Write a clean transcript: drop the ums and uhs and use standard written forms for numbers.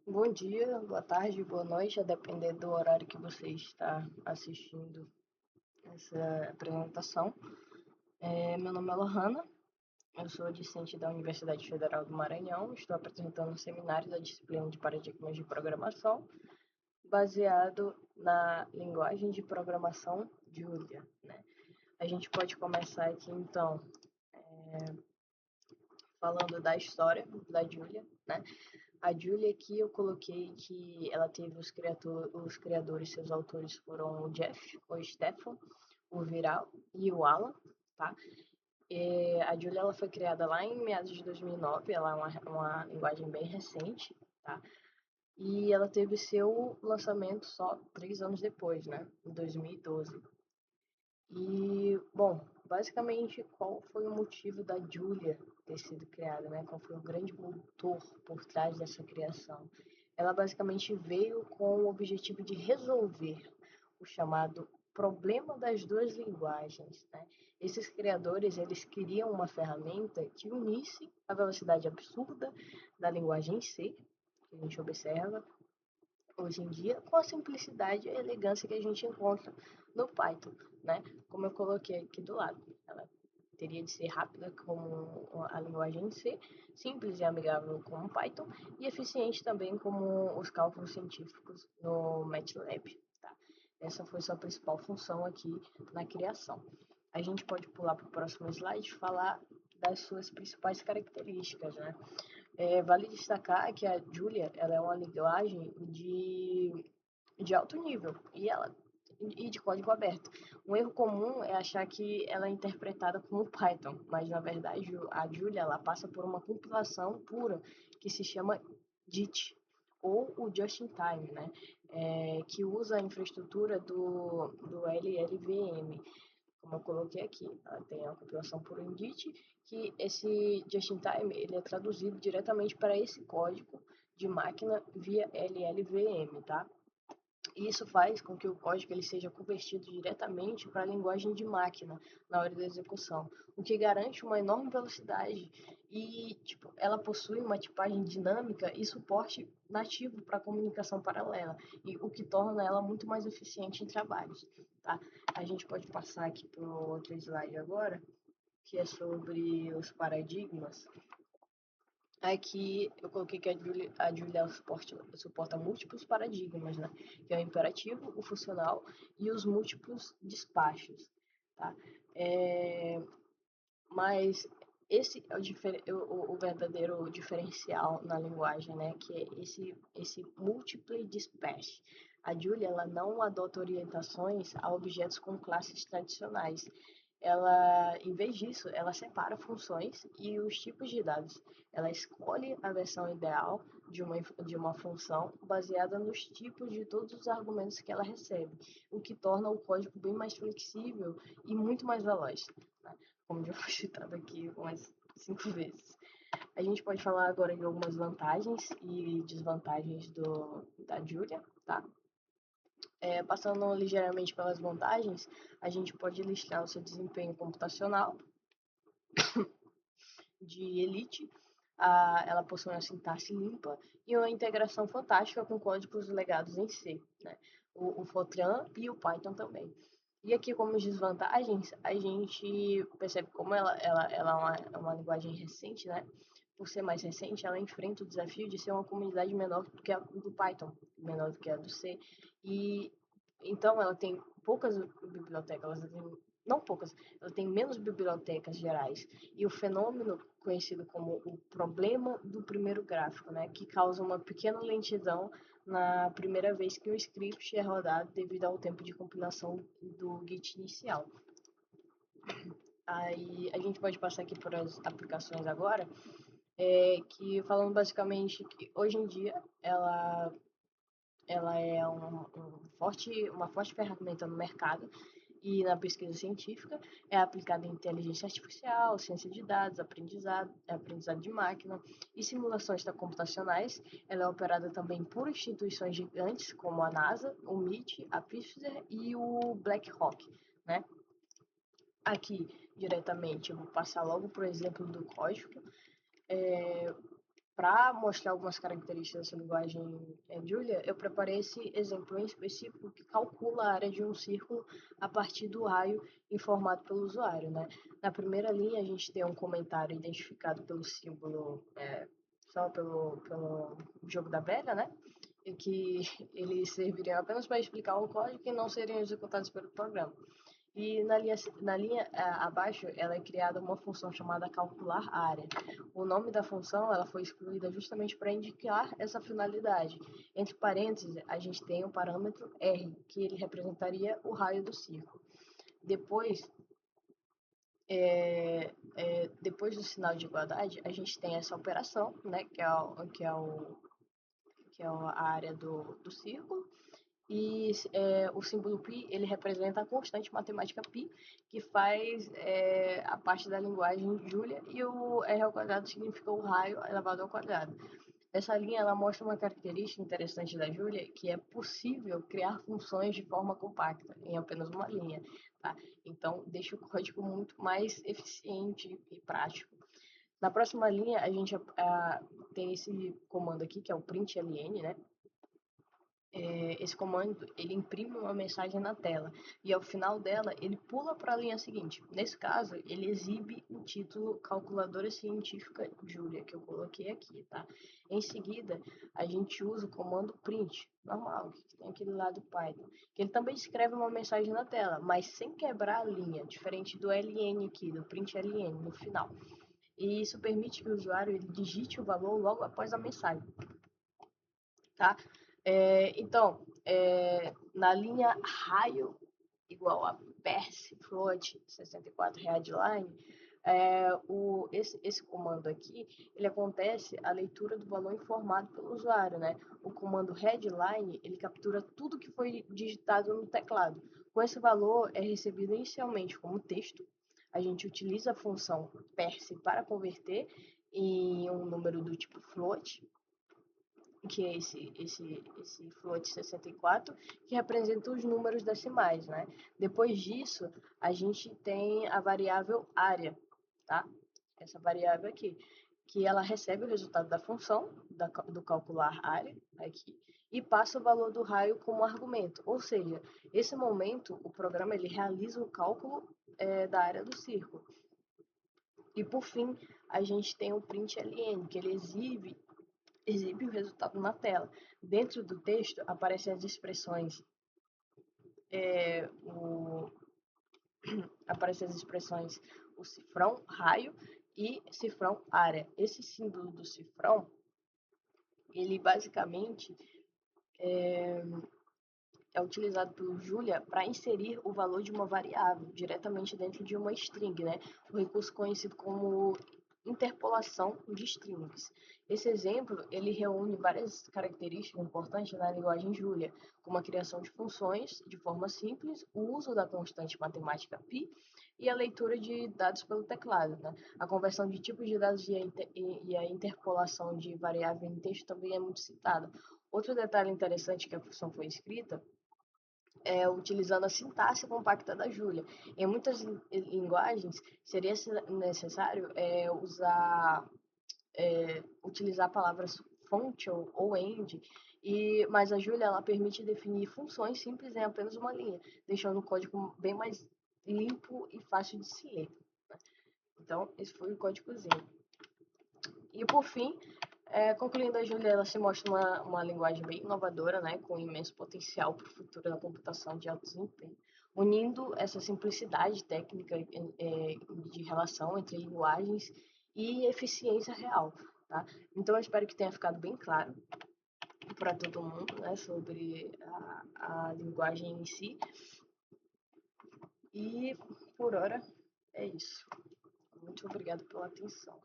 Bom dia, boa tarde, boa noite, a depender do horário que você está assistindo essa apresentação. Meu nome é Lohana, eu sou discente da Universidade Federal do Maranhão, estou apresentando um seminário da disciplina de paradigmas de programação, baseado na linguagem de programação Julia, né? A gente pode começar aqui, então, falando da história da Julia, né? A Julia aqui eu coloquei que ela teve os criadores, seus autores foram o Jeff, o Stefan, o Viral e o Alan, tá? A Julia ela foi criada lá em meados de 2009, ela é uma linguagem bem recente, tá? E ela teve seu lançamento só 3 anos depois, né? Em 2012. Bom, basicamente, qual foi o motivo da Julia ter sido criada, né? Qual foi o grande motor por trás dessa criação? Ela basicamente veio com o objetivo de resolver o chamado problema das duas linguagens, né? Esses criadores, eles queriam uma ferramenta que unisse a velocidade absurda da linguagem C, que a gente observa, hoje em dia com a simplicidade e a elegância que a gente encontra no Python, né? Como eu coloquei aqui do lado. Ela teria de ser rápida como a linguagem C, simples e amigável como Python e eficiente também como os cálculos científicos no MATLAB. Tá? Essa foi sua principal função aqui na criação. A gente pode pular para o próximo slide e falar das suas principais características, né? Vale destacar que a Julia ela é uma linguagem de alto nível e de código aberto. Um erro comum é achar que ela é interpretada como Python, mas na verdade a Julia ela passa por uma compilação pura que se chama JIT ou o Just in Time, né? Que usa a infraestrutura do LLVM, como eu coloquei aqui. Tem a compilação por Indit, que esse just-in-time ele é traduzido diretamente para esse código de máquina via LLVM, tá? E isso faz com que o código ele seja convertido diretamente para a linguagem de máquina na hora da execução, o que garante uma enorme velocidade e tipo, ela possui uma tipagem dinâmica e suporte nativo para comunicação paralela, e o que torna ela muito mais eficiente em trabalhos. Tá? A gente pode passar aqui para o outro slide agora, que é sobre os paradigmas. Aqui eu coloquei que a Julia suporta múltiplos paradigmas, né? Que é o imperativo, o funcional e os múltiplos despachos, tá? É, mas esse é o verdadeiro diferencial na linguagem, né? Que é esse multiple dispatch. A Julia ela não adota orientações a objetos com classes tradicionais. Ela, em vez disso, ela separa funções e os tipos de dados. Ela escolhe a versão ideal de uma função baseada nos tipos de todos os argumentos que ela recebe, o que torna o código bem mais flexível e muito mais veloz, né? Como já foi citado aqui umas 5 vezes. A gente pode falar agora de algumas vantagens e desvantagens da Julia, tá? Passando ligeiramente pelas vantagens, a gente pode listar o seu desempenho computacional de elite, ela possui uma sintaxe limpa e uma integração fantástica com códigos legados em C, né? O Fortran e o Python também. E aqui, como desvantagens, a gente percebe como ela é uma linguagem recente, né? Por ser mais recente, ela enfrenta o desafio de ser uma comunidade menor do que a do Python, menor do que a do C. E então ela tem poucas bibliotecas, ela tem, não poucas, ela tem menos bibliotecas gerais. E o fenômeno conhecido como o problema do primeiro gráfico, né, que causa uma pequena lentidão na primeira vez que o script é rodado devido ao tempo de compilação do Git inicial. Aí a gente pode passar aqui por as aplicações agora, que falando basicamente que hoje em dia ela é uma forte ferramenta no mercado e na pesquisa científica, é aplicada em inteligência artificial, ciência de dados, aprendizado de máquina e simulações computacionais. Ela é operada também por instituições gigantes como a NASA, o MIT, a Pfizer e o BlackRock, né? Aqui, diretamente, eu vou passar logo para o exemplo do código. Para mostrar algumas características dessa linguagem Julia, eu preparei esse exemplo em específico que calcula a área de um círculo a partir do raio informado pelo usuário, né? Na primeira linha, a gente tem um comentário identificado pelo símbolo, só pelo jogo da velha, né? E que eles serviriam apenas para explicar o código e não seriam executados pelo programa. E na linha abaixo, ela é criada uma função chamada calcular área. O nome da função ela foi excluída justamente para indicar essa finalidade. Entre parênteses, a gente tem o parâmetro R, que ele representaria o raio do círculo. Depois, depois do sinal de igualdade, a gente tem essa operação, né, que é a área do círculo. E o símbolo π ele representa a constante matemática π, que faz a parte da linguagem Julia, e o r ao quadrado significa o raio elevado ao quadrado. Essa linha ela mostra uma característica interessante da Julia, que é possível criar funções de forma compacta, em apenas uma linha. Tá? Então, deixa o código muito mais eficiente e prático. Na próxima linha, a gente tem esse comando aqui, que é o println, né? Esse comando ele imprime uma mensagem na tela e ao final dela ele pula para a linha seguinte. Nesse caso, ele exibe o título Calculadora Científica Julia, que eu coloquei aqui, tá? Em seguida, a gente usa o comando print, normal, que tem aquele lá do Python, que ele também escreve uma mensagem na tela, mas sem quebrar a linha, diferente do ln aqui, do println no final. E isso permite que o usuário ele digite o valor logo após a mensagem, tá? Então, na linha raio igual a persfloat 64 headline, esse comando aqui, ele acontece a leitura do valor informado pelo usuário, né? O comando headline, ele captura tudo que foi digitado no teclado. Com esse valor é recebido inicialmente como texto. A gente utiliza a função parse para converter em um número do tipo float, que é esse float 64, que representa os números decimais, né? Depois disso, a gente tem a variável área, tá? Essa variável aqui, que ela recebe o resultado da função, do calcular área, aqui, e passa o valor do raio como argumento. Ou seja, esse momento, o programa ele realiza o cálculo da área do círculo. E por fim, a gente tem o println, que ele exibe o resultado na tela. Dentro do texto aparecem as expressões o cifrão raio e cifrão área. Esse símbolo do cifrão, ele basicamente é utilizado pelo Julia para inserir o valor de uma variável diretamente dentro de uma string, né? O recurso conhecido como interpolação de strings. Esse exemplo, ele reúne várias características importantes na linguagem Julia, como a criação de funções de forma simples, o uso da constante matemática π e a leitura de dados pelo teclado. Né? A conversão de tipos de dados e a interpolação de variável em texto também é muito citada. Outro detalhe interessante que a função foi escrita utilizando a sintaxe compacta da Julia. Em muitas linguagens, seria necessário utilizar palavras function ou end, mas a Julia ela permite definir funções simples em apenas uma linha, deixando o código bem mais limpo e fácil de se ler. Né? Então, esse foi o códigozinho. E por fim, concluindo, a Julia ela se mostra uma linguagem bem inovadora, né, com imenso potencial para o futuro da computação de alto desempenho, unindo essa simplicidade técnica de relação entre linguagens e eficiência real. Tá? Então, eu espero que tenha ficado bem claro para todo mundo, né, sobre a linguagem em si. E, por hora, é isso. Muito obrigado pela atenção.